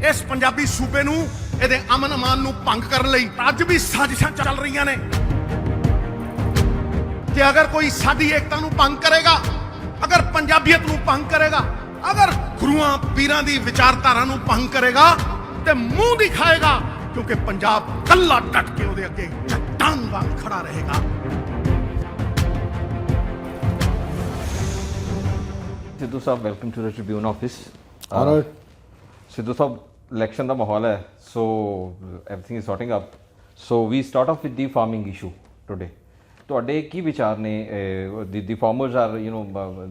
ਇਸ ਪੰਜਾਬੀ ਸੂਬੇ ਨੂੰ ਇਹਦੇ ਅਮਨ ਅਮਾਨ ਨੂੰ ਭੰਗ ਕਰਨ ਲਈ ਅੱਜ ਵੀ ਸਾਜ਼ਿਸ਼ਾਂ ਚੱਲ ਰਹੀਆਂ ਨੇ ਕਿ ਅਗਰ ਕੋਈ ਸਾਡੀ ਏਕਤਾ ਨੂੰ ਭੰਗ ਕਰੇਗਾ, ਅਗਰ ਪੰਜਾਬੀਅਤ ਨੂੰ ਭੰਗ ਕਰੇਗਾ, ਅਗਰ ਗੁਰੂਆਂ ਪੀਰਾਂ ਦੀ ਵਿਚਾਰਧਾਰਾ ਨੂੰ ਭੰਗ ਕਰੇਗਾ ਤੇ ਮੂੰਹ ਦਿਖਾਏਗਾ, ਕਿਉਂਕਿ ਪੰਜਾਬ ਕੱਲਾ ਡਟ ਕੇ ਉਹਦੇ ਅੱਗੇ ਚੱਟਾਨ ਵਾਂਗ ਖੜਾ ਰਹੇਗਾ। सिद्धू साहब, welcome to the Tribune office. Alright. Sidhu साहब, इलेक्शन का माहौल है, so everything is sorting up. So we start off with the farming issue today. ਤੁਹਾਡੇ ਕੀ ਵਿਚਾਰ ਨੇ? The farmers are,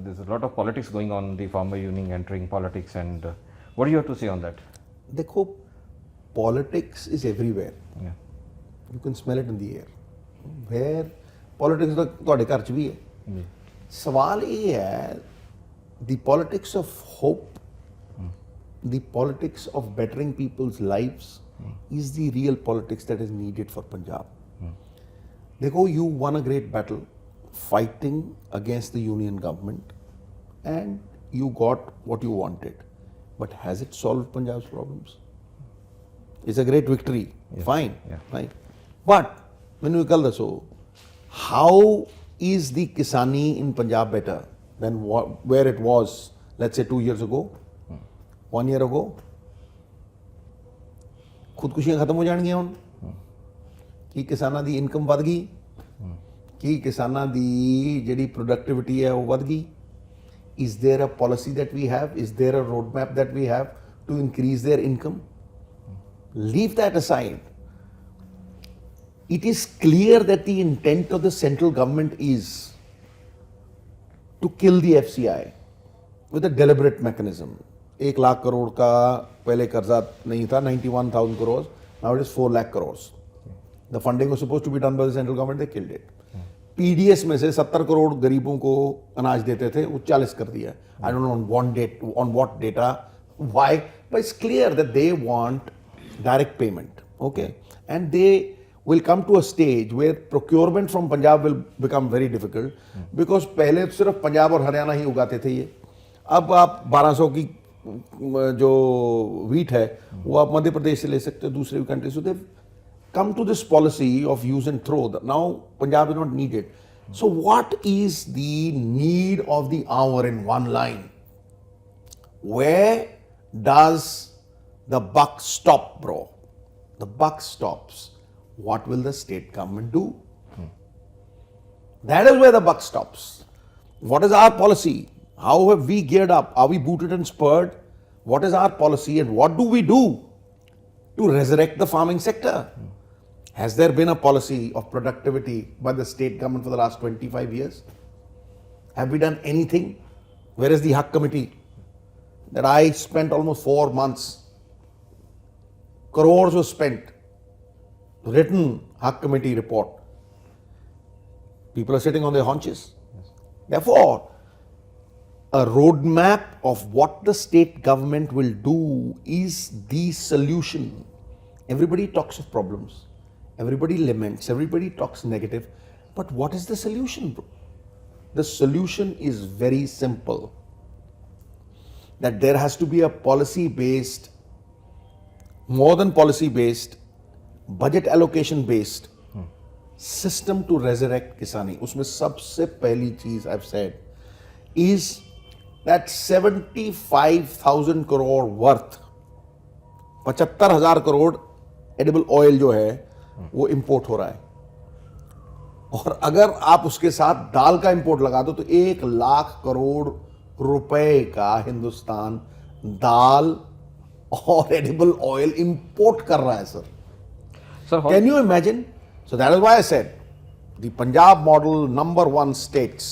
there's a lot of politics going on, the farmer union entering politics, and what do you have to say on that? देखो, politics is everywhere. Yeah. You can smell it in the air. Where politics तो ਤੁਹਾਡੇ ਘਰ 'ਚ ਵੀ ਹੈ। ਸਵਾਲ ਇਹ ਹੈ, the politics of hope, the politics of bettering people's lives is the real politics that is needed for Punjab. देखो, you won a great battle fighting against the union government and you got what you wanted. But has it solved Punjab's problems? It's a great victory. Yes. Fine. Yeah. Fine. But when we call this, how is the Kisani in Punjab better than where it was, let's say 2 years ago, 1 year ago? खुदकुशियां खत्म हो जाएंगियां ਹੁਣ ਕਿ ਕਿਸਾਨਾਂ ਦੀ income ਵਧ ਗਈ, ਕਿ ਕਿਸਾਨਾਂ ਦੀ ਜਿਹੜੀ ਪ੍ਰੋਡਕਟਿਵਿਟੀ ਹੈ ਉਹ ਵਧ ਗਈ? Is there a policy that we have? Is there a roadmap that we have to increase their income? Leave that aside. It is clear that the intent of the central government is to kill the FCI with a deliberate mechanism. 1 lakh crore का पहले कर्जा नहीं था, 91,000 crores, now it is 4 lakh crores. The funding was supposed to be done by the central government, they killed it. PDS में से 70 करोड़ गरीबों को अनाज देते थे, वो 40 कर दिया. I don't know on what data, why, but it's clear that they want direct payment, okay? And they will come to a stage where procurement from Punjab will become very difficult, because पहले सिर्फ पंजाब और हरियाणा ही उगाते थे ये. अब आप 1200 की जो wheat है वो आप मध्य प्रदेश से ले सकते हो, दूसरे कंट्री से. They've come to this policy of use and throw. Now Punjab is not needed. So what is the need of the hour in one line? Where does the buck stop, bro? The buck stops. What will the state government do? That is where the buck stops. What is our policy? How have we geared up? Are we booted and spurred? What is our policy and what do we do to resurrect the farming sector? Has there been a policy of productivity by the state government for the last 25 years? Have we done anything? Where is the Haq committee that I spent almost 4 months? Crores was spent. Written Haq committee report. People are sitting on their haunches. Yes. Therefore, a roadmap of what the state government will do is the solution. Everybody talks of problems. Everybody laments, everybody talks negative, but what is the solution, bro? The solution is very simple. That there has to be a policy-based, more than policy-based, budget allocation-based system to resurrect Kisani. उसमें सबसे पहली चीज I've said is that 75,000 crore worth, 75,000 crore edible oil जो है वो import हो रहा है, और अगर आप उसके साथ दाल का इंपोर्ट लगा दो तो 1 लाख करोड़ रुपए का हिंदुस्तान दाल और एडिबल ऑयल इंपोर्ट कर रहा है. Sir, can you imagine? So that is why I said the Punjab model number 1 states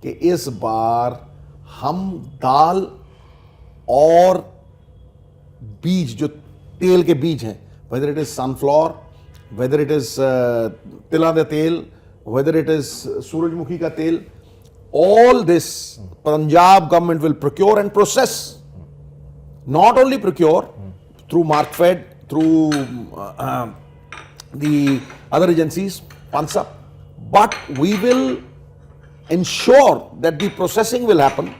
कि इस बार हम दाल और बीज, जो तेल के बीज हैं, whether it is sunflower, whether it is tila da tel, whether it is surajmukhi ka tel, all this Punjab government will procure and process. Not only procure through Markfed, through the other agencies, Pansap, but we will ensure that the processing will happen.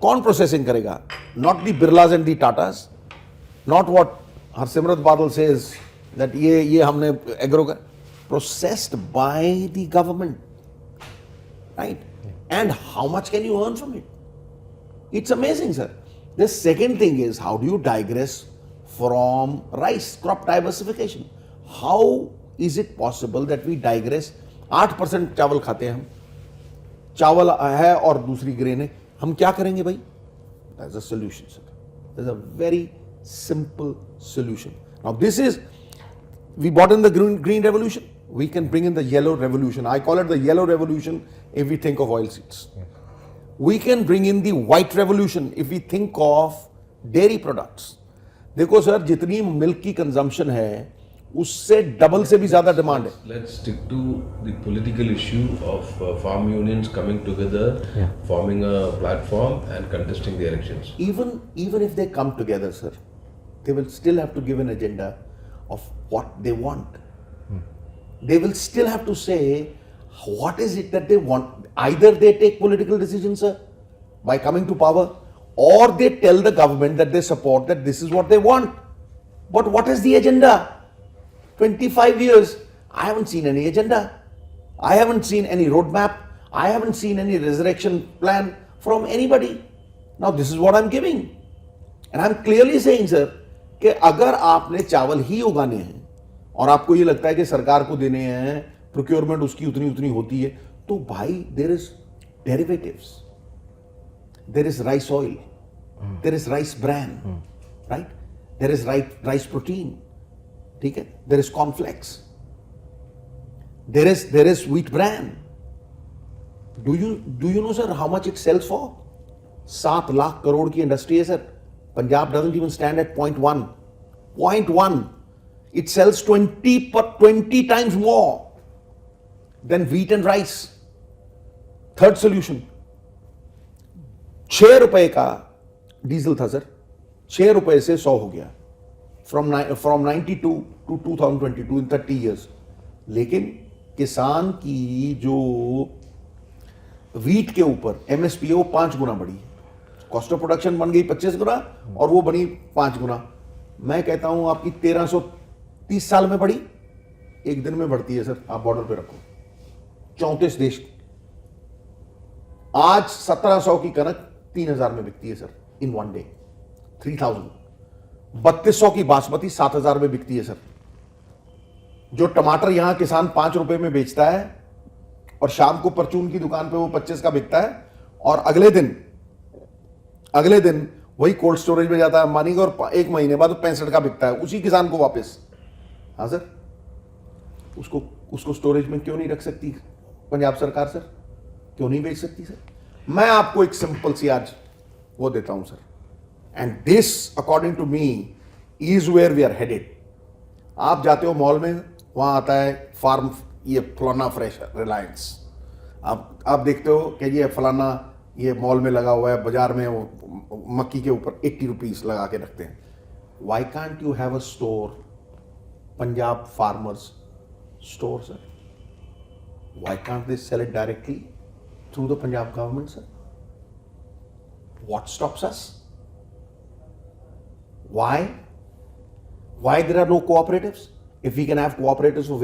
कौन processing करेगा? Not the Birlas and the Tatas. Not what Harsimrat Badal says that ye humne agro processed by the government, right? And how much can you earn from it? It's amazing, sir. The second thing is, how do you digress from rice, crop diversification? How is it possible that we digress? 8% चावल खाते हैं हम, चावल है और दूसरी grain है, हम क्या करेंगे भाई? That's a solution, sir. There's a very simple solution. Now this is, we brought in the green revolution, we can bring in the yellow revolution. I call it the yellow revolution if we think of oilseeds. Yes. We can bring in the white revolution if we think of dairy products. देखो sir, जितनी milk की consumption है उससे double से भी ज्यादा demand है. Let's stick to the political issue of farm unions coming together, forming a platform and contesting the elections. Even if they come together, sir, they will still have to give an agenda of what they want. They will still have to say what is it that they want. Either they take political decisions, sir, by coming to power, or they tell the government that they support that this is what they want. But what is the agenda? 25 years, I haven't seen any agenda. I haven't seen any roadmap. I haven't seen any resurrection plan from anybody. Now this is what I'm giving. And I'm clearly saying, sir, कि अगर आपने चावल ही उगाने हैं और आपको ये लगता है कि सरकार को देने हैं, प्रोक्योरमेंट उसकी उतनी उतनी होती है, तो भाई there is derivatives, there is rice oil, there is rice bran, right, there is rice protein, ठीक है, there is cornflakes, there is wheat bran. Do you know sir how much it sells for? 7 lakh crore की industry है sir. Punjab doesn't even stand at 0.1. 0.1. It sells 20 times more than wheat and rice. Third solution. 6 रुपए का diesel था sir, 6 रुपए से 100 हो गया. From 92 to 2022 in 30 years. लेकिन किसान की जो व्हीट के ऊपर MSP है वो 5 गुना बढ़ी. कॉस्ट ऑफ प्रोडक्शन बन गई 25 गुना और वो बनी 5 गुना. मैं कहता हूं आपकी 1330 साल में बढ़ी, एक दिन में बढ़ती है सर. आप बॉर्डर पे रखो 34 देश. आज 1700 की कनक 3000 में बिकती है सर इन वन डे. 3000. 3200 की बासमती 7000 में बिकती है सर. जो टमाटर यहां किसान 5 रुपए में बेचता है और शाम को परचून की दुकान पे वो 25 का बिकता है, और अगले दिन वही कोल्ड स्टोरेज में जाता है अंबानी का और 1 महीने बाद 65 का बिकता है उसी किसान को वापस. हाँ सर, उसको स्टोरेज में क्यों नहीं रख सकती पंजाब सरकार सर? क्यों नहीं बेच सकती सर? मैं आपको एक सिंपल सी आज वो देता हूं sir, and this according to me is where we are headed. आप जाते हो मॉल में, वहां आता है फार्म, ये फलाना फ्रेश रिलायंस. आप देखते हो कि ये फलाना ये मॉल में लगा हुआ है, बाजार में वो मक्की के ऊपर 80 रुपीज लगा के रखते हैं. Why can't you have a store, Punjab farmers store sir? Why can't they sell it directly through the Punjab government sir? What stops us? Why there are no cooperatives? If we can have cooperatives for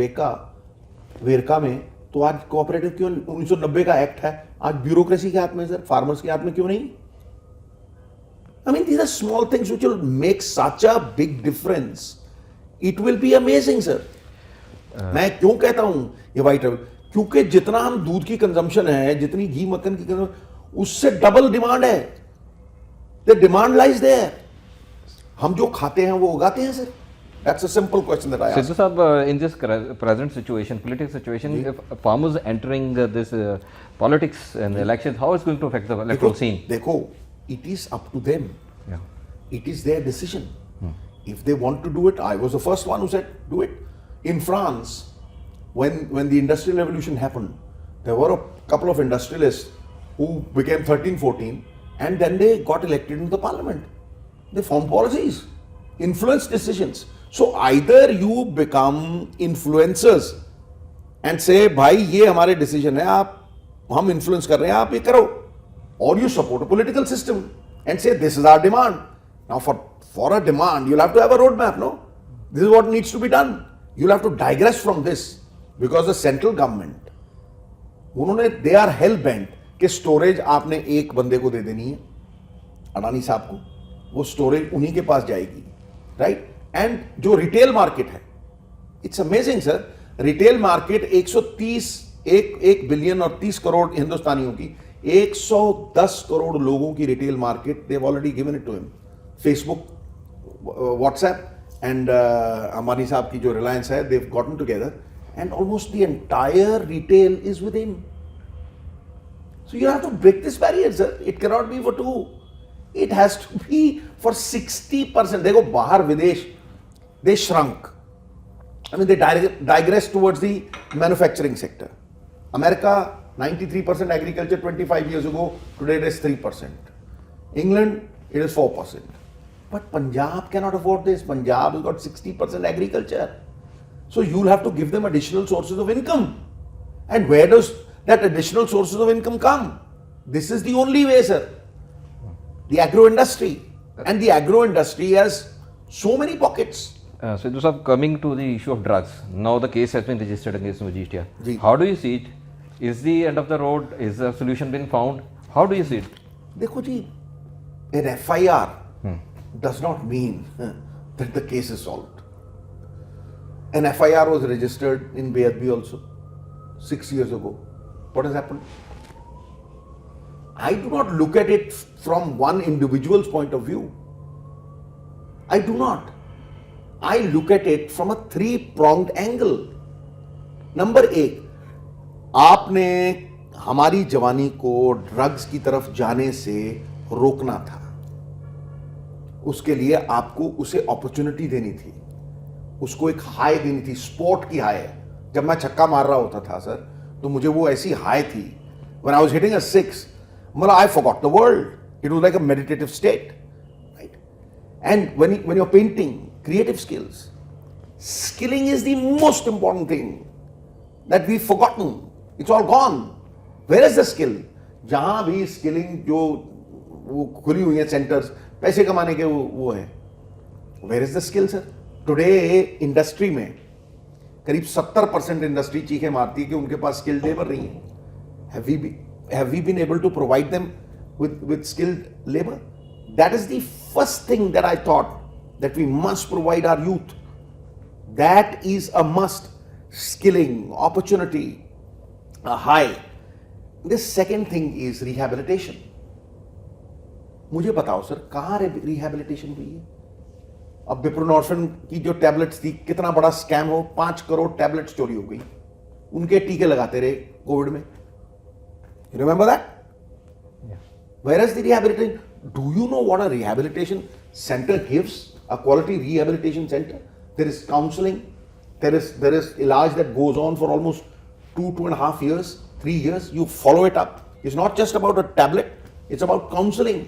Verka में, तो आज cooperative क्यों? 1990 का act है, आज bureaucracy के हाथ में सर, फार्मर्स के हाथ में क्यों नहीं? I mean, these are small things which will make such a big difference. It will be amazing, sir. मैं क्यों कहता हूं ये वाइट रेवल? क्योंकि जितना हम दूध की कंजम्पशन है, जितनी घी मक्खन की कंजम्पशन, उससे डबल डिमांड है. The demand lies there. हम जो खाते हैं वो उगाते हैं sir. That's a simple question that I ask. Sidhu sahab, in this present situation, political situation, if farmers entering this politics and elections, how is going to affect the electoral scene? देखो, it is up to them. Yeah. It is their decision. If they want to do it, I was the first one who said do it. In France, when the industrial revolution happened, there were a couple of industrialists who became 13, 14, and then they got elected into the parliament. They formed policies, influenced decisions. So either you become influencers and say भाई ये हमारे decision है, हम influence कर रहे हैं, आप ये करो, or you support a political system and say this is our demand. Now for a demand, you'll have to have a roadmap, no? This is what needs to be done. You'll have to digress from this because the central government, उन्होंने they are hell bent कि storage आपने एक बंदे को दे देनी है, अडानी साहब को, वो स्टोरेज उन्हीं के पास जाएगी, राइट? एंड जो रिटेल मार्केट है, it's amazing sir, retail market 1 billion और 30 करोड़ हिंदुस्तानियों की, 110 करोड़ लोगों की retail market, they have already given it to him. Facebook, WhatsApp and Ambani साहब की जो रिलायंस है, they have gotten together and almost the entire retail is with him. So you have to break this barrier, sir. It cannot be for 2. It has to be for 60%. देखो बाहर विदेश, they shrunk. I mean, they digress towards the manufacturing sector. America, 93% agriculture 25 years ago. Today it is 3%. England, it is 4%. But Punjab cannot afford this. Punjab has got 60% agriculture. So you'll have to give them additional sources of income. And where does that additional sources of income come? This is the only way, sir. The agro industry. And the agro industry has so many pockets. Sidhu sir, coming to the issue of drugs, now the case has been registered against Navjot. Ji. How do you see it? Is the end of the road? Is the solution been found? How do you see it? देखो जी, an FIR does not mean that the case is solved. An FIR was registered in Bayadbi also 6 years ago. What has happened? I do not look at it from one individual's point of view. I do not. I look at it from a 3-pronged angle. Number 1, आपने हमारी जवानी को drugs की तरफ जाने से रोकना था. उसके लिए आपको उसे अपॉर्चुनिटी देनी थी, उसको एक हाई देनी थी, स्पोर्ट की हाई. जब मैं छक्का मार रहा होता था सर, तो मुझे वो ऐसी हाई थी. When I was hitting a 6, मतलब I forgot the world. It was like a meditative state, right? And when you're painting, creative skills, skilling is the most important thing that we've forgotten. It's all gone. Where is the skill? जहां भी skilling जो वो खुली हुई है centres पैसे कमाने के वो है, where is the skill, sir? Today industry में करीब 70% इंडस्ट्री चीखें मारती है कि उनके पास स्किल्ड लेबर नहीं है. Have we been able to provide them with skilled labor? That is the first thing that I thought, that we must provide our youth. That is a must. Skilling, opportunity, a high. The second thing is rehabilitation. मुझे बताओ sir, कहाँ rehabilitation हुई है? अब बिप्रोनॉर्फिन की जो tablets थी, कितना बड़ा स्कैम हो, 5 करोड़ टैबलेट्स चोरी हो गई, उनके टीके लगाते रहे कोविड में. You remember that? Yeah. Where is the rehabilitation? Do you know what a rehabilitation center gives? A quality rehabilitation center? There is counseling. There is ilaj that goes on for almost 2.5 years, 3 years. You follow it up. It's not just about a tablet. It's about counseling.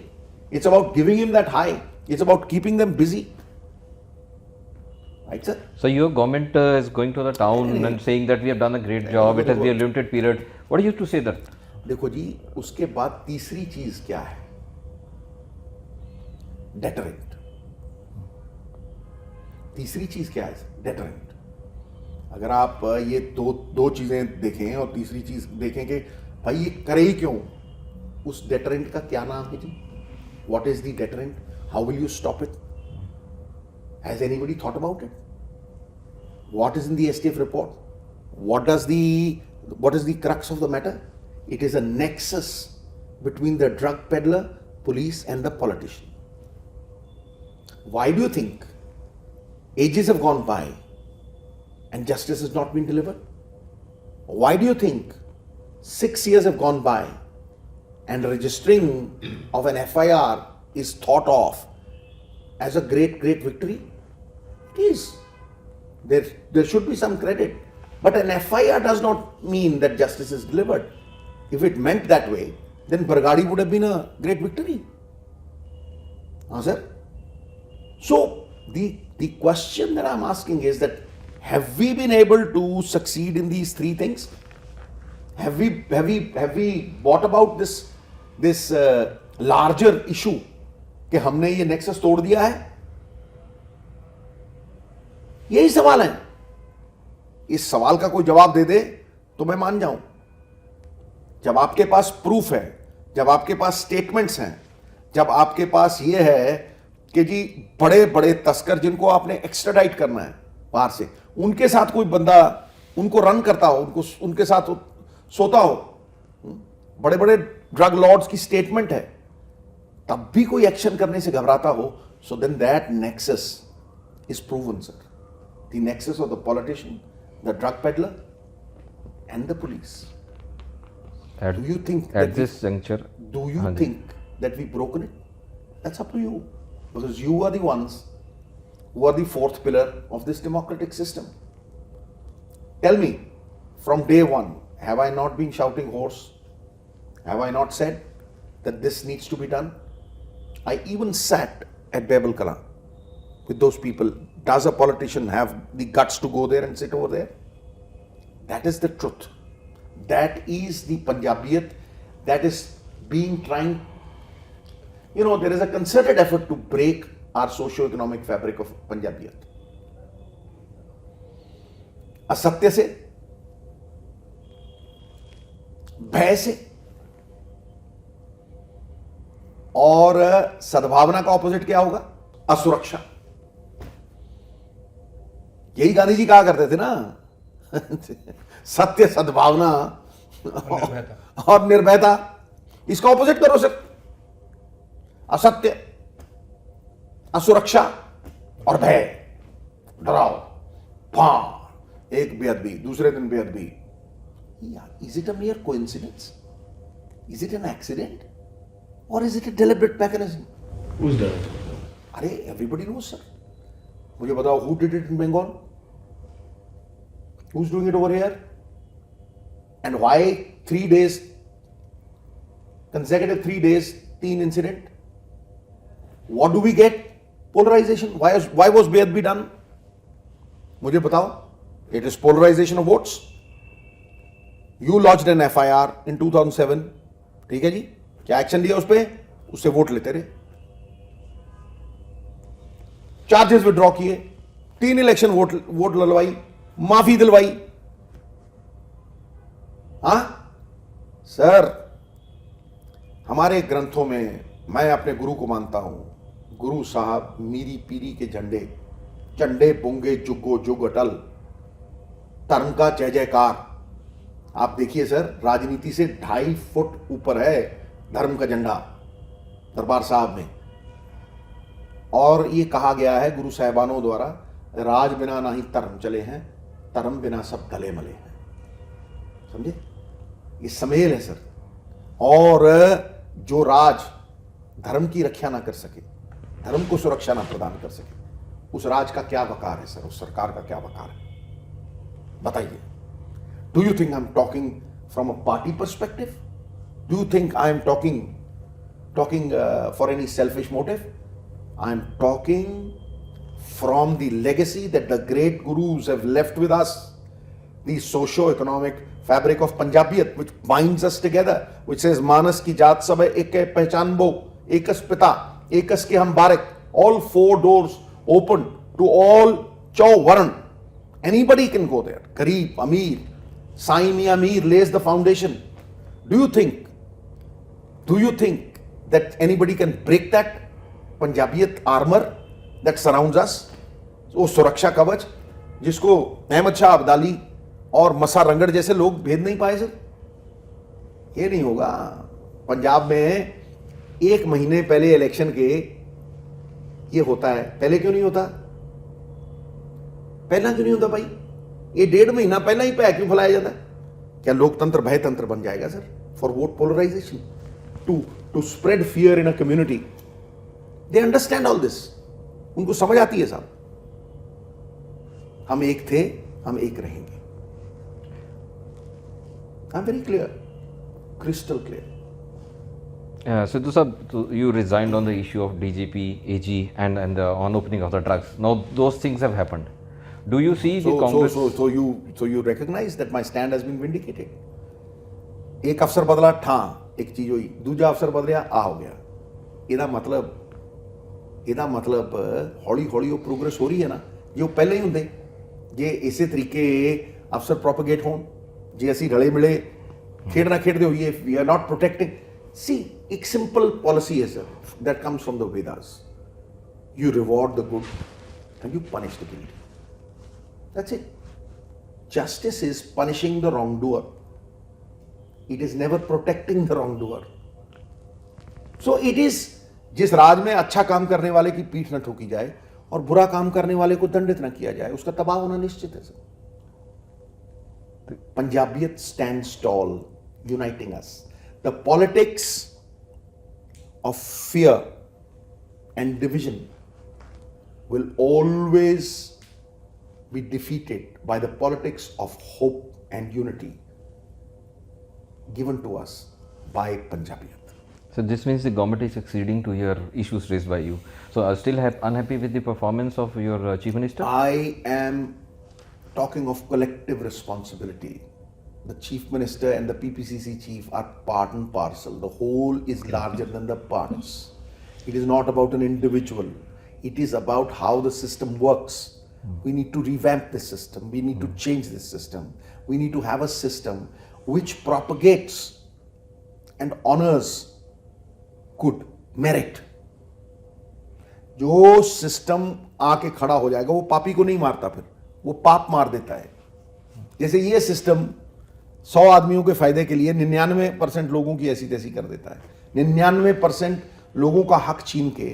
It's about giving him that high. It's about keeping them busy. Right, sir? So your government is going to the town and saying that we have done a great job. It has been a limited period. What do you have to say that? देखो जी, उसके बाद तीसरी चीज क्या है? Deterrent. तीसरी चीज क्या है? डेटरेंट. अगर आप ये दो चीजें देखें और तीसरी चीज देखें कि भाई ये करे ही क्यों, उस डेटरेंट का क्या नाम है जी? What is the deterrent? How will you stop it? Has anybody thought about it? What is in the STF report? What is the crux of the matter? It is a nexus between the drug peddler, police and the politician. Why do you think ages have gone by and justice has not been delivered? Why do you think 6 years have gone by and registering of an FIR is thought of as a great victory? It is. There should be some credit. But an FIR does not mean that justice is delivered. If it meant that way, then Bargadi would have been a great victory. Sir? So the question that I'm asking is that, have we been able to succeed in these 3 things? Have we brought about this larger issue कि हमने ये nexus तोड़ दिया है? यही सवाल है। इस सवाल का कोई जवाब दे दे तो मैं मान जाऊं। जब आपके पास प्रूफ है, जब आपके पास स्टेटमेंट्स हैं, जब आपके पास ये है कि जी बड़े बड़े तस्कर जिनको आपने एक्स्ट्राडाइट करना है बाहर से, उनके साथ कोई बंदा उनको रन करता हो, उनके साथ सोता हो, बड़े बड़े ड्रग लॉर्ड्स की स्टेटमेंट है, तब भी कोई एक्शन करने से घबराता हो, so then that nexus is proven sir. The nexus of the politician, the drug peddler and the police. At, Do you think at that this juncture, do you think that we've broken it? That's up to you, because you are the ones who are the fourth pillar of this democratic system. Tell me, from day one, have I not been shouting hoarse? Have I not said that this needs to be done? I even sat at Babel Kala with those people. Does a politician have the guts to go there and sit over there? That is the truth. That is the Punjabiyat that is being trying. You know, there is a concerted effort to break our socio-economic fabric of Punjabiyat. असत्य से, भय से, और सद्भावना का opposite क्या होगा? असुरक्षा। यही गांधी जी कहा करते थे ना, सत्य, सद्भावना और निर्भयता। इसका ऑपोजिट करो सर, असत्य, असुरक्षा और भय, डराओ, एक बेअदबी, दूसरे दिन बेअदबी। Is it a mere coincidence? Is it an accident? Or is it a deliberate mechanism? Who's done it? अरे everybody knows sir. मुझे बताओ, who did it in Bengal? Who's doing it over here? And why 3 days, consecutive 3 days, 3 incident? What do we get? Polarization. Why was Be'adbi done? मुझे बताओ. It is polarization of votes. You lodged an FIR in 2007. ठीक है जी? क्या action लिया उस पे? उससे vote लेते रहे. चार्जेस विड्रॉ किए, 3 इलेक्शन वोट ललवाई, माफी दिलवाई। हाँ सर, हमारे ग्रंथों में, मैं अपने गुरु को मानता हूं, गुरु साहब मीरी पीरी के झंडे, चंडे बुंगे जुगो जुग अटल, धर्म का जय जयकार। आप देखिए सर, राजनीति से 2.5 फुट ऊपर है धर्म का झंडा दरबार साहब में। और ये कहा गया है गुरु साहिबानों द्वारा, राज बिना ना ही धर्म चले हैं, धर्म बिना सब गले मले हैं। समझे? ये समेल है सर। और जो राज धर्म की रक्षा ना कर सके, धर्म को सुरक्षा ना प्रदान कर सके, उस राज का क्या वकार है सर? उस सरकार का क्या वकार है? बताइए। Do you think I am talking from a party perspective? Do you think I am talking for any selfish motive? I am talking from the legacy that the great gurus have left with us, the socio-economic fabric of Punjabiyat, which binds us together, which says मानस की जात सब है एक है पहचान बो, एकस पिता एकस के हम बारक, all 4 doors open to all चौ वर्ण, anybody can go there, गरीब अमीर, साईं मियां Mir lays the foundation. Do you think that anybody can break that Punjabiyat armour that surrounds us? वो सुरक्षा कवच जिसको अहमद शाह अब्दाली और मसा रंगड़ जैसे लोग भेद नहीं पाए सर। ये नहीं होगा। पंजाब में 1 महीने पहले इलेक्शन के ये होता है। पहले क्यों नहीं होता? पहला क्यों नहीं होता भाई? ये 1.5 महीना पहला ही पैर क्यों फैलाया जाता है? क्या लोकतंत्र भय तंत्र बन जाएगा sir? For vote polarisation, to spread fear in a community. They understand all this. उनको समझ आती है साहब, हम एक थे, हम एक रहेंगे। I'm very clear, crystal clear. Sidhu sir, you resigned on the issue of DGP, AG, and the on-opening of the drugs. Now those things have happened. Do you see the Congress? So you recognize that my stand has been vindicated. एक अफसर बदला ठा, एक चीज हुई, दूजा अफसर बदलिया आ हो गया। ਇਹਦਾ ਮਤਲਬ ਹੌਲੀ ਹੌਲੀ ਉਹ ਪ੍ਰੋਗਰੈਸ ਹੋ ਰਹੀ ਹੈ ਨਾ, ਜੇ ਉਹ ਪਹਿਲਾਂ ਹੀ ਹੁੰਦੇ ਜੇ ਇਸੇ ਤਰੀਕੇ ਅਫਸਰ ਪ੍ਰੋਪਗੇਟ ਹੋਣ, ਜੇ ਅਸੀਂ ਰਲੇ ਮਿਲੇ ਖੇਡਣਾ ਖੇਡਦੇ ਹੋਈਏ, ਵੀ ਆਰ ਨਾਟ ਪ੍ਰੋਟੈਕਟਿੰਗ. ਸੀ ਇੱਕ ਸਿੰਪਲ ਪਾਲਿਸੀ ਹੈ sir, that comes from the Vedas. You reward the good and you punish the guilty. That's it. Justice is punishing the wrongdoer. It is never protecting the wrongdoer. So it is, जिस राज में अच्छा काम करने वाले की पीठ न ठोकी जाए और बुरा काम करने वाले को दंडित न किया जाए, उसका तबाह होना निश्चित है sir. Punjabiyat stands tall, uniting us. The politics of fear and division will always be defeated by the politics of hope and unity given to us by Punjabiyat. So this means the government is acceding to your issues raised by you. So are still unhappy with the performance of your Chief Minister? I am talking of collective responsibility. The Chief Minister and the PPCC Chief are part and parcel. The whole is larger than the parts. It is not about an individual. It is about how the system works. We need to revamp this system. We need to change this system. We need to have a system which propagates and honors good, merit. जो system आके खड़ा हो जाएगा वो पापी को नहीं मारता, फिर वो पाप मार देता है. जैसे ये सिस्टम 100 आदमियों के फायदे के लिए 99% लोगों की ऐसी तैसी कर देता है. 99% लोगों का हक छीन के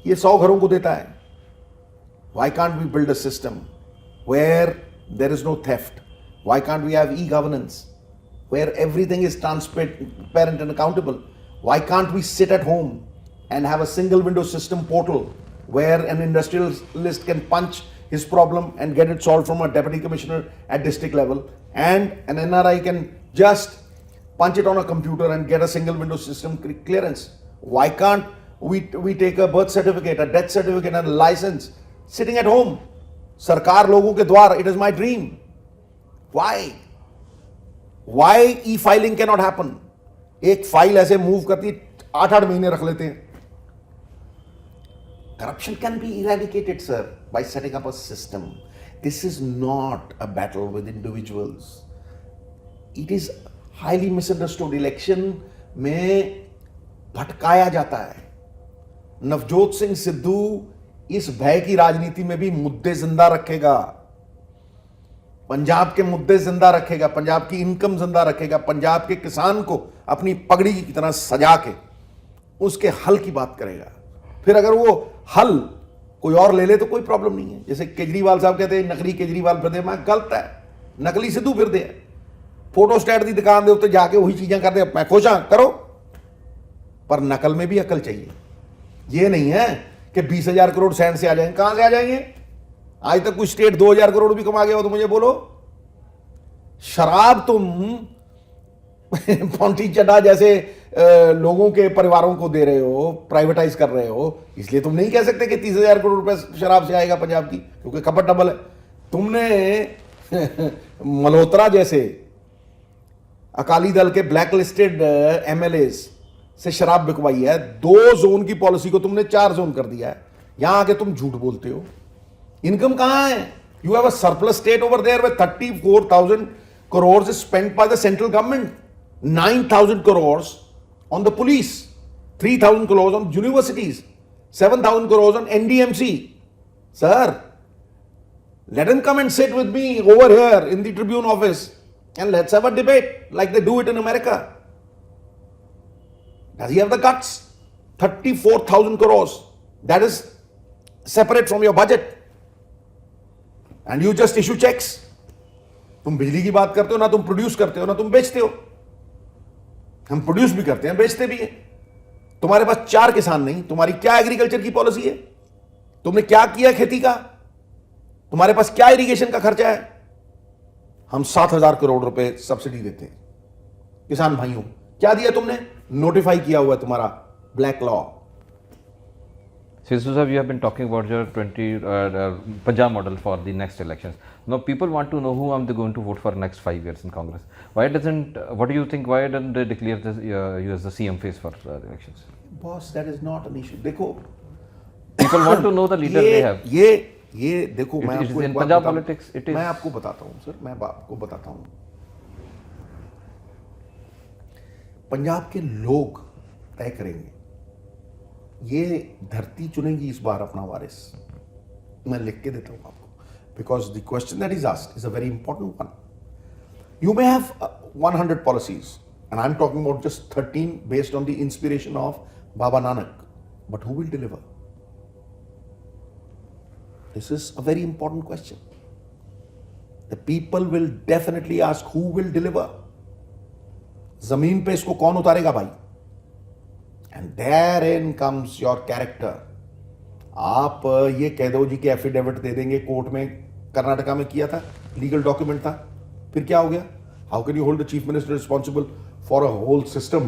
ये 100 घरों को देता है. Why can't we build a system where there is no theft? Why can't we have e-governance where everything is transparent and accountable? Why can't we sit at home and have a single window system portal where an industrialist can punch his problem and get it solved from a deputy commissioner at district level, and an NRI can just punch it on a computer and get a single window system clearance? Why can't we take a birth certificate, a death certificate and a license sitting at home? Sarkar logon ke dwar, it is my dream. Why? Why e-filing cannot happen? एक file ऐसे move करती 8-8 महीने रख लेते हैं. Corruption can be eradicated, sir, by setting up a system. This is not a battle with individuals. It is highly misunderstood. Election में भटकाया जाता है. नवजोत सिंह सिद्धू इस भय की राजनीति में भी मुद्दे जिंदा रखेगा. पंजाब के मुद्दे जिंदा रखेगा, पंजाब की इनकम जिंदा रखेगा, पंजाब के किसान को अपनी पगड़ी की तरह सजा के उसके हल की बात करेगा. फिर अगर वो हल कोई और ले ले तो कोई प्रॉब्लम नहीं है. जैसे केजरीवाल साहब कहते हैं नकली केजरीवाल फिरदे, मैं गलत है, नकली सिद्धू फिरदे है. फोटो स्टैट की दुकान के उत्ते जाके वही चीज़ें करते, मैं खुश हाँ करो, पर नकल में भी अकल चाहिए. ये नहीं है कि 20,000 करोड़ सैंड से आ जाएंगे. कहां से आ जाएंगे? आज तक कोई स्टेट 2,000 करोड़ भी कमा गया हो तो मुझे बोलो. शराब तुम पौंटी चड्डा जैसे लोगों के परिवारों को दे रहे हो, प्राइवेटाइज कर रहे हो, इसलिए तुम नहीं कह सकते कि 30,000 करोड़ रुपए शराब से आएगा पंजाब की, क्योंकि खपत डबल है. तुमने मल्होत्रा जैसे अकाली दल के ब्लैक लिस्टेड एमएलएस से शराब बिकवाई है. 2 जोन की पॉलिसी को तुमने 4 जोन कर दिया है. यहां आके तुम झूठ बोलते हो. इनकम कहां है? You have a surplus state over there with 34,000 crores is spent by the central government. 9,000 crores on the police, 3,000 crores on universities, 7,000 crores on NDMC. Sir, let him come and sit with me over here in the Tribune office and let's have a debate like they do it in America. Does he have the guts? 34,000 crores. That is separate from your budget. And you just issue checks. तुम बिजली की बात करते हो ना, तुम produce करते हो ना, तुम बेचते हो. हम प्रोड्यूस भी करते हैं, बेचते भी हैं. तुम्हारे पास 4 किसान नहीं, तुम्हारी क्या एग्रीकल्चर की पॉलिसी है? तुमने क्या किया खेती का? तुम्हारे पास क्या इरिगेशन का खर्चा है? हम 7,000 करोड़ रुपए सब्सिडी देते हैं किसान भाइयों. क्या दिया तुमने? नोटिफाई किया हुआ है तुम्हारा black law. Sidhu sir, you have been talking about your Punjab model for the next elections. Now people want to know who are they going to vote for next 5 years in Congress. What do you think, why don't they declare this, you as the CM face for the elections? Boss, that is not an issue. देखो, people want to know the leader they have. ये देखो मैं It is आपको in एक बात Punjab बताऊं- politics, it is- मैं आपको बताता हूँ सर, मैं आपको बताता हूँ, पंजाब के लोग तय करेंगे, ये धरती चुनेगी इस बार अपना वारिस। मैं लिख के देता हूँ आपको, because the question that is asked is a very important one. You may have 100 policies, and I'm talking about just 13 based on the inspiration of Baba Nanak. But who will deliver? This is a very important question. The people will definitely ask who will deliver. जमीन पे इसको कौन उतारेगा भाई? And therein comes your character. आप ये कह दो जी कि एफिडेविट दे देंगे कोर्ट में, कर्नाटका में किया था, लीगल डॉक्यूमेंट था, फिर क्या हो गया? How can you hold the chief minister responsible for a whole system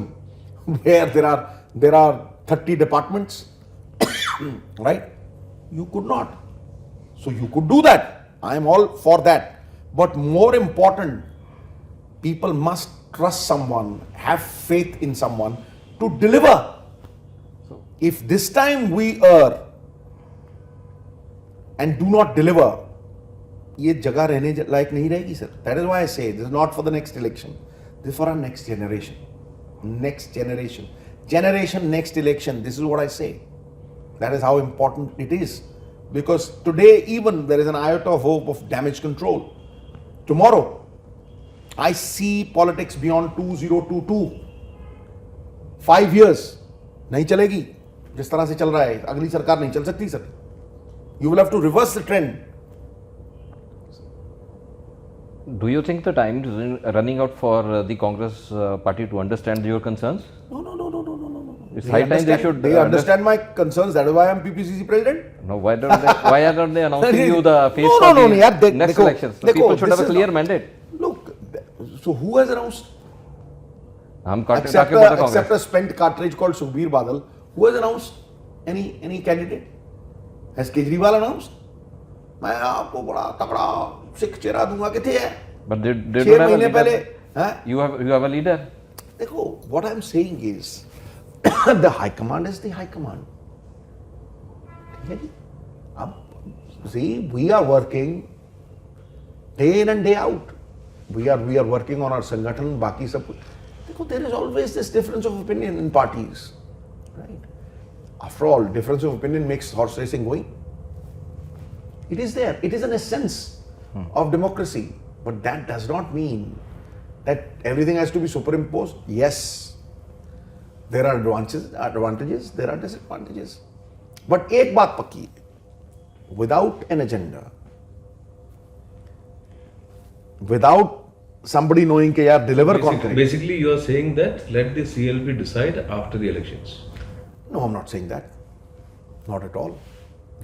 where there are 30 departments? Right? You could not. So you could do that. I am all for that. But more important, people must trust someone, have faith in someone to deliver. If this time we err and do not deliver, ये जगह रहने लायक नहीं रहेगी sir. That is why I say this is not for the next election, this for our next generation, next election. This is what I say, that is how important it is, because today even there is an iota of hope of damage control. Tomorrow I see politics beyond 2022, 5 years नहीं चलेगी जिस तरह से चल रहा है, अगली सरकार नहीं चल सकती sir. You will have to reverse the trend. Do you think the time is running out for the Congress party to understand your concerns? No. It's high time they should. They understand my concerns. That is why I'm PPCC president. No, why don't they? Why are they announcing you the face No, for no, the yaar, next elections? The people should have a clear mandate. Look, so who has announced? हम Except talking about the a Congress. spent cartridge called Sukhbir Badal, who has announced any candidate? Has Kejriwal announced? मैं आपको बड़ा तगड़ा सिख चेहरा दूंगा, किथे है? But they 6 don't have a महीने पहले, leader. हाँ? You have a leader. देखो, what I'm saying is the high command is the high command. ठीक है जी? अब see, we are working day in and day out. We are working on our संगठन, बाकी सब कुछ। देखो, there is always this difference of opinion in parties, right? After all, difference of opinion makes horse racing going. It is there. It is an essence of democracy. But that does not mean that everything has to be superimposed. Yes, there are advantages, there are disadvantages. But एक बात पक्की है, without an agenda, without somebody knowing कि यार deliver कौन करेगा? Basically, you are saying that let the CLP decide after the elections. No, I'm not saying that. Not at all.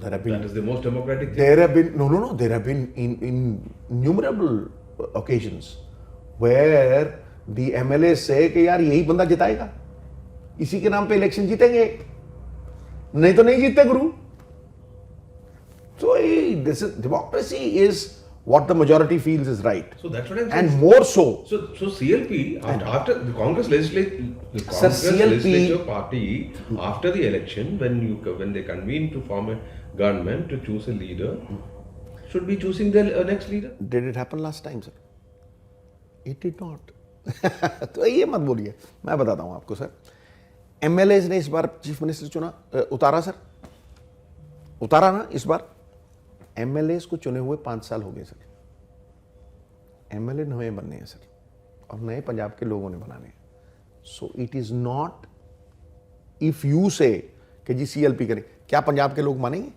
There have been. That is the most democratic thing. There have been no. There have been innumerable occasions where the MLAs say कि यार यही बंदा जिताएगा, इसी के नाम पे election जीतेंगे, नहीं तो नहीं जीतते गुरु। So this is democracy is what the majority feels is right. So that's what I'm saying. And more so. So CLP after the Congress Sir, CLP legislature party after the election when they convene to form a government to choose a leader should be choosing their next leader. Did it happen last time, sir? It did not. तो ये मत बोलिए, मैं बताता हूँ आपको sir. MLAs ने इस बार चीफ मिनिस्टर चुना, उतारा सर, उतारा ना इस बार। MLAs को चुने हुए 5 साल हो गए सर। MLA नए बनने हैं सर, और नए पंजाब के लोगों ने बनाने हैं। So it is not if you से कि जी CLP करें, क्या पंजाब के लोग मानेंगे?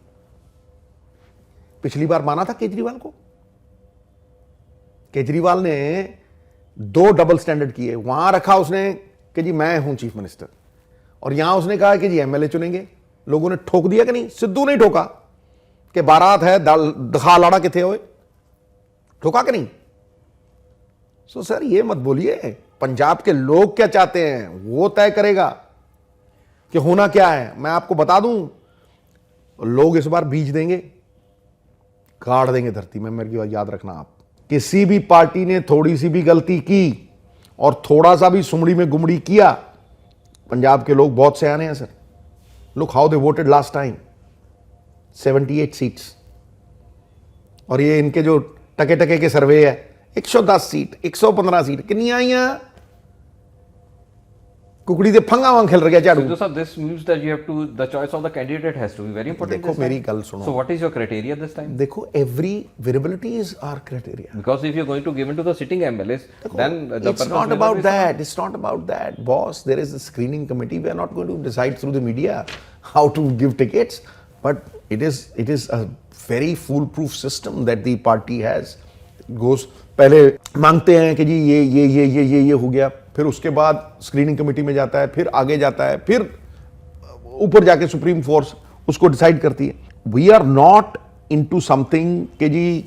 पिछली बार माना था केजरीवाल को। केजरीवाल ने 2 डबल स्टैंडर्ड किए, वहां रखा उसने कि जी मैं हूं चीफ मिनिस्टर, और यहां उसने कहा कि जी MLA चुनेंगे। लोगों ने ठोक दिया कि नहीं? सिद्धू नहीं ठोका कि बारात है दिखा लाड़ा किथे होए, ठोका कि नहीं? सो सर ये मत बोलिए, पंजाब के लोग क्या चाहते हैं वो तय करेगा कि होना क्या है। मैं आपको बता दूं, लोग इस बार बीज देंगे, गाड़ देंगे धरती में। मेरी बात याद रखना, आप किसी भी पार्टी ने थोड़ी सी भी गलती की और थोड़ा सा भी सुमड़ी में गुमड़ी किया, पंजाब के लोग बहुत सयाने हैं sir. Look how they voted last time, 78 seats. और ये इनके जो टके टके के सर्वे है 110 सीट 115 सीट कितनी आईਆਂ कुकड़ी दे फंगा वांग खेल रहा झाड़ू Sidhu sir, this means that you have to, the choice of the candidate has to be very important. देखो this मेरी time. गल सुनो So what is your criteria this time? देखो every variability is our criteria. Because if you're going to give it to the sitting MLAs, then the It's purpose not may about be that. It's not about that. Boss, there is a screening committee. We are not going to decide through the media how to give tickets. But it is a very foolproof system that the party has. It goes, पहले मांगते हैं कि जी ये हो गया, फिर उसके बाद स्क्रीनिंग कमेटी में जाता है, फिर आगे जाता है, फिर ऊपर जाके सुप्रीम फोर्स उसको डिसाइड करती है. We are not into something कि जी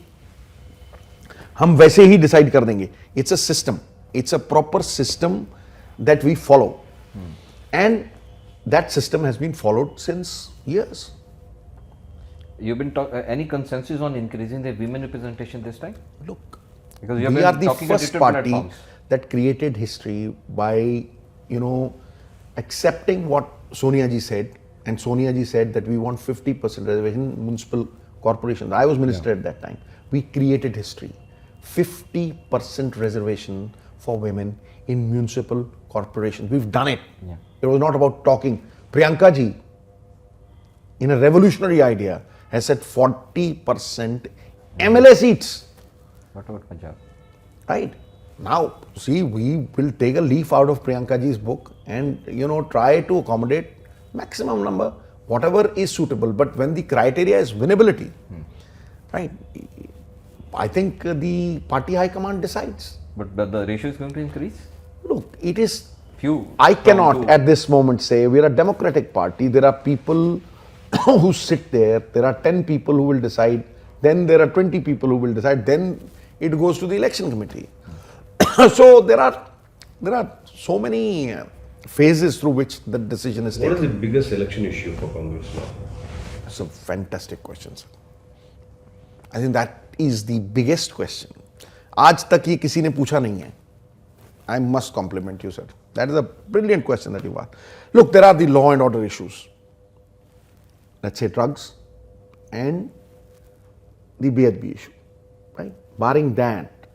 हम वैसे ही डिसाइड कर देंगे. It's a system, it's a proper system that we follow and that system has been followed since years. You've been any consensus on increasing the women representation this time? Look, Because you have we been are the talking at first different party platforms. that created history by, accepting what Sonia ji said, and Sonia ji said that we want 50% reservation in municipal corporations. I was minister at that time. We created history. 50% reservation for women in municipal corporations. We've done it. Yeah. It was not about talking. Priyanka ji, in a revolutionary idea, has said 40% MLA seats. What about Punjab? Right. Now, see, we will take a leaf out of Priyanka ji's book and, try to accommodate maximum number, whatever is suitable. But when the criteria is winnability, right, I think the party high command decides. But the ratio is going to increase? Look, it is, Few. I from cannot two. at this moment say we are a democratic party. There are people who sit there. There are 10 people who will decide. Then there are 20 people who will decide. Then it goes to the election committee. So there are so many phases through which the decision is What is taken. the biggest election issue for Congress now? That's a fantastic question, sir. I think that is the biggest question. आज तक ये किसी ने पूछा नहीं है. I must compliment you, sir. That is a brilliant question that you asked. Look, there are the law and order issues. Let's say drugs and the BHB issue, right? Barring that,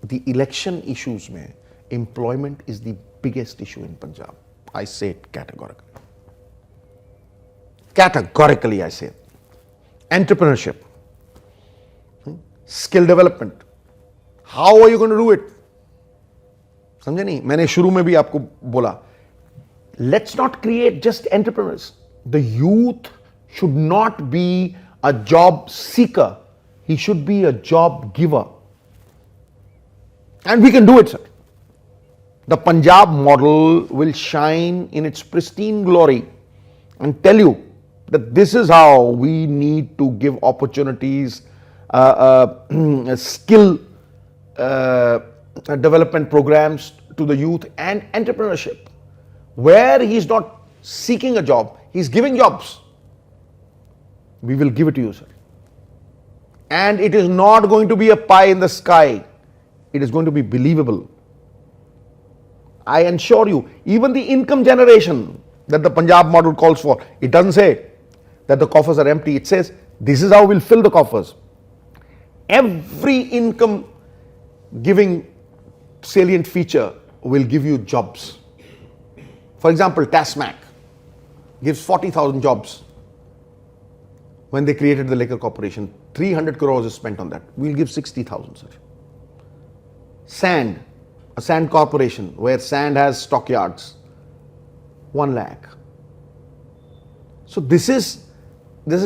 the election issues mein, employment is the biggest issue in Punjab. I say it categorically. Categorically, I say it. Entrepreneurship, skill development. How are you going to do it? समझे नहीं? मैंने शुरू में भी आपको बोला, let's not create just entrepreneurs. The youth should not be a job seeker. He should be a job giver. And we can do it, sir. The Punjab model will shine in its pristine glory and tell you that this is how we need to give opportunities, skill development programs to the youth and entrepreneurship. Where he is not seeking a job, he is giving jobs. We will give it to you, sir. And it is not going to be a pie in the sky. It is going to be believable. I assure you, even the income generation that the Punjab model calls for, it doesn't say that the coffers are empty. It says this is how we'll fill the coffers. Every income giving salient feature will give you jobs. For example, TASMAC gives 40,000 jobs. When they created the liquor corporation, 300 crores is spent on that. We'll give 60,000, sir. Sand, a sand corporation where sand has stockyards, 1 lakh. So this is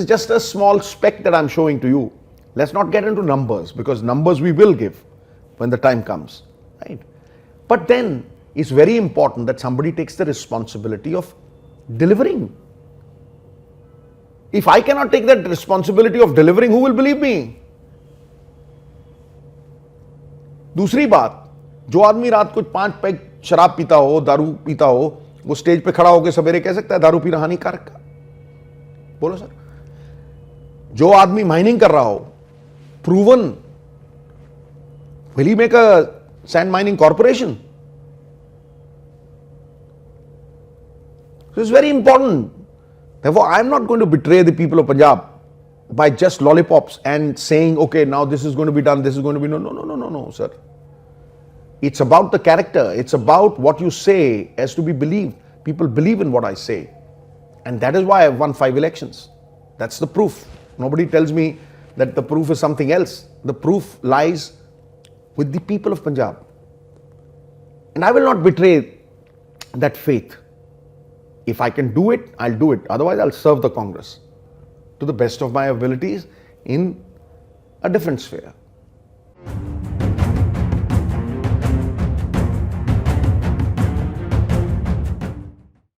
just a small speck that I'm showing to you. Let's not get into numbers, because numbers we will give when the time comes, right? But then it's very important that somebody takes the responsibility of delivering. If I cannot take that responsibility of delivering, who will believe me? दूसरी बात, जो आदमी रात को 5 peg शराब पीता हो, दारू पीता हो, वो स्टेज पे खड़ा होकर सवेरे कह सकता है दारू पीना हानिकारक है? बोलो सर. जो आदमी माइनिंग कर रहा हो, proven, will he make a sand mining corporation? So it's very important. Therefore, I am not going to betray the people of Punjab by just lollipops and saying, okay, now this is going to be done, this is going to be, no, sir. It's about the character. It's about what you say has to be believed. People believe in what I say. And that is why I've won 5 elections. That's the proof. Nobody tells me that the proof is something else. The proof lies with the people of Punjab. And I will not betray that faith. If I can do it, I'll do it. Otherwise, I'll serve the Congress to the best of my abilities in a different sphere.